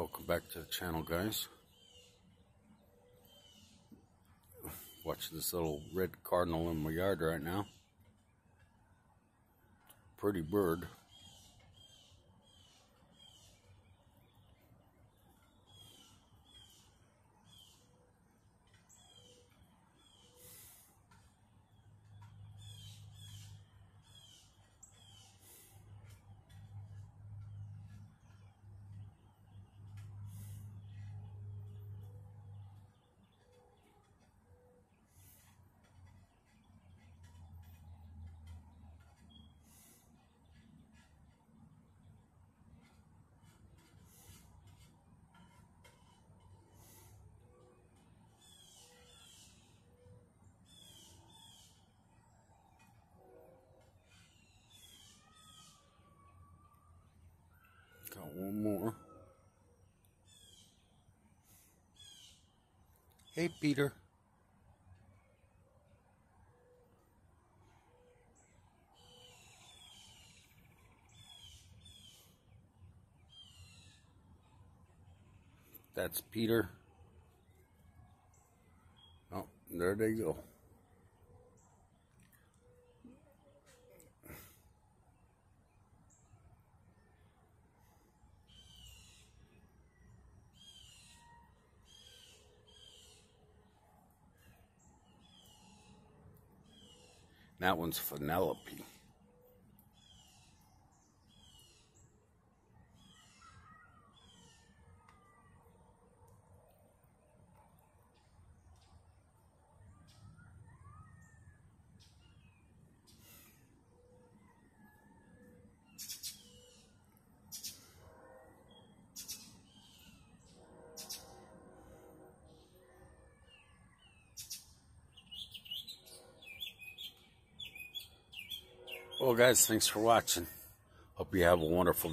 Welcome back to the channel, guys. Watching this little red cardinal in my yard right now. Pretty bird. Got one more. Hey, Peter. That's Peter. Oh, there they go. That one's Penelope. Well, guys, thanks for watching. Hope you have a wonderful day.